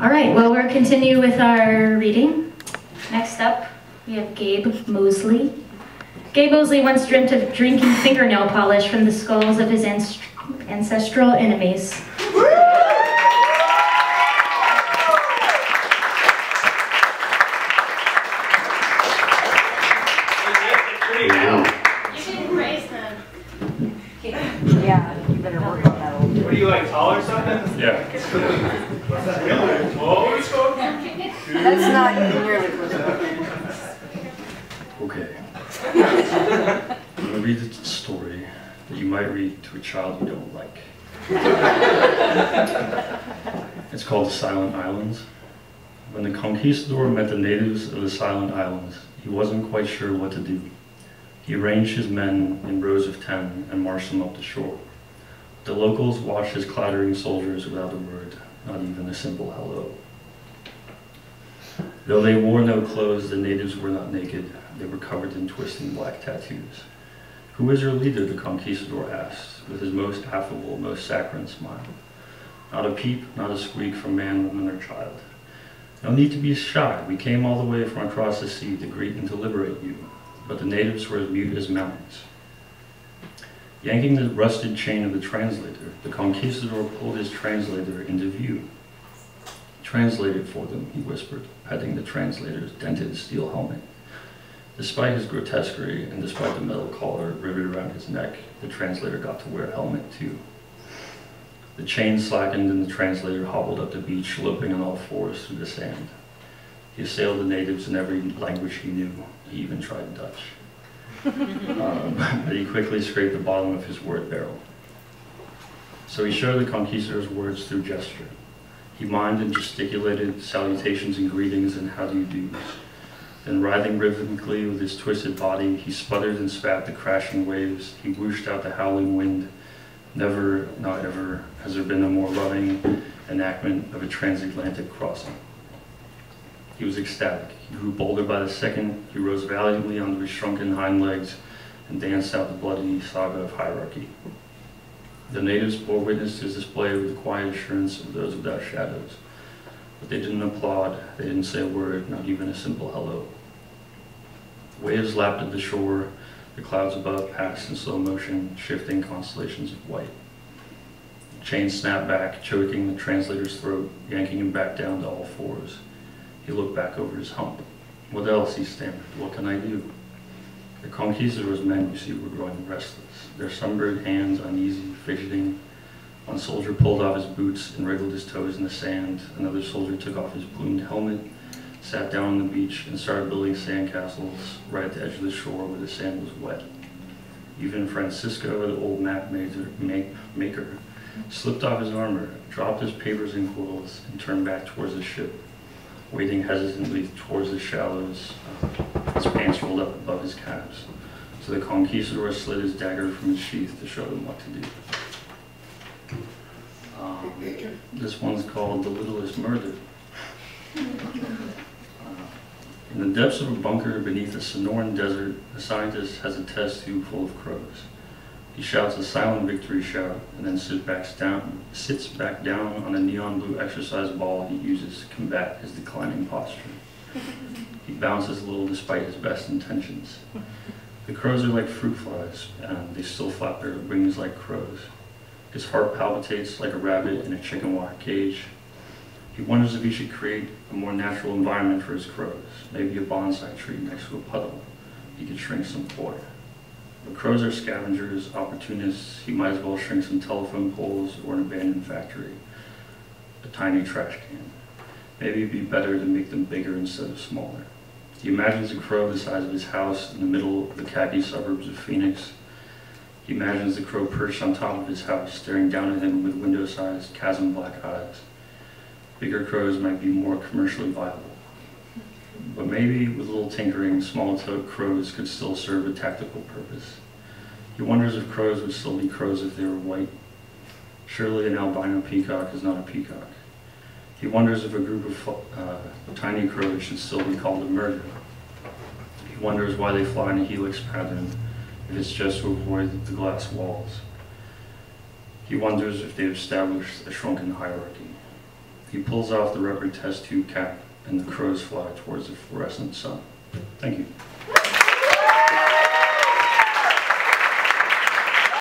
All right, well, we'll continue with our reading. Next up, we have Gabe Moseley. Gabe Moseley once dreamt of drinking fingernail polish from the skulls of his ancestral enemies. Yeah, you better work on that. What are you, like, tall or something? Yeah. That's not even nearly close enough. Okay. I'm going to read a story that you might read to a child you don't like. It's called The Silent Islands. When the conquistador met the natives of the Silent Islands, he wasn't quite sure what to do. He arranged his men in rows of 10 and marched them up the shore. The locals watched his clattering soldiers without a word, not even a simple hello. Though they wore no clothes, the natives were not naked. They were covered in twisting black tattoos. "Who is your leader?" the conquistador asked, with his most affable, most saccharine smile. Not a peep, not a squeak from man, woman, or child. "No need to be shy. We came all the way from across the sea to greet and to liberate you." But the natives were as mute as mountains. Yanking the rusted chain of the translator, the conquistador pulled his translator into view. "Translate it for them," he whispered, petting the translator's dented steel helmet. Despite his grotesquerie and despite the metal collar riveted around his neck, the translator got to wear a helmet too. The chain slackened and the translator hobbled up the beach, loping on all fours through the sand. He assailed the natives in every language he knew. He even tried Dutch. But he quickly scraped the bottom of his word barrel. So he showed the conquistador's words through gesture. He mimed and gesticulated salutations and greetings and how-do-you-dos. Then, writhing rhythmically with his twisted body, he sputtered and spat the crashing waves. He whooshed out the howling wind. Never, not ever, has there been a more loving enactment of a transatlantic crossing. He was ecstatic. He grew bolder by the second. He rose valiantly onto his shrunken hind legs and danced out the bloody saga of hierarchy. The natives bore witness to his display with the quiet assurance of those without shadows. But they didn't applaud. They didn't say a word, not even a simple hello. Waves lapped at the shore. The clouds above passed in slow motion, shifting constellations of white. The chain snapped back, choking the translator's throat, yanking him back down to all fours. He looked back over his hump. "What else?" he stammered. "What can I do?" The conquistador's men, you see, were growing restless, their sunburned hands uneasy, fidgeting. One soldier pulled off his boots and wriggled his toes in the sand. Another soldier took off his plumed helmet, sat down on the beach, and started building sandcastles right at the edge of the shore where the sand was wet. Even Francisco, the old map maker, slipped off his armor, dropped his papers and quills, and turned back towards the ship, wading hesitantly towards the shallows, his pants rolled up above his calves. So the conquistador slid his dagger from his sheath to show them what to do. This one's called The Littlest Murder. In the depths of a bunker beneath a Sonoran desert, a scientist has a test tube full of crows. He shouts a silent victory shout and then sits back down on a neon blue exercise ball he uses to combat his declining posture. He bounces a little despite his best intentions. The crows are like fruit flies, and they still flap their wings like crows. His heart palpitates like a rabbit in a chicken wire cage. He wonders if he should create a more natural environment for his crows, maybe a bonsai tree next to a puddle. He could shrink some koi. But crows are scavengers, opportunists. He might as well shrink some telephone poles or an abandoned factory, a tiny trash can. Maybe it'd be better to make them bigger instead of smaller. He imagines a crow the size of his house in the middle of the khaki suburbs of Phoenix. He imagines the crow perched on top of his house, staring down at him with window-sized, chasm-black eyes. Bigger crows might be more commercially viable. But maybe, with a little tinkering, small-toed crows could still serve a tactical purpose. He wonders if crows would still be crows if they were white. Surely an albino peacock is not a peacock. He wonders if a group of tiny crows should still be called a murder. He wonders why they fly in a helix pattern, if it's just to avoid the glass walls. He wonders if they've established a shrunken hierarchy. He pulls off the rubber test tube cap, and the crows fly towards the fluorescent sun. Thank you.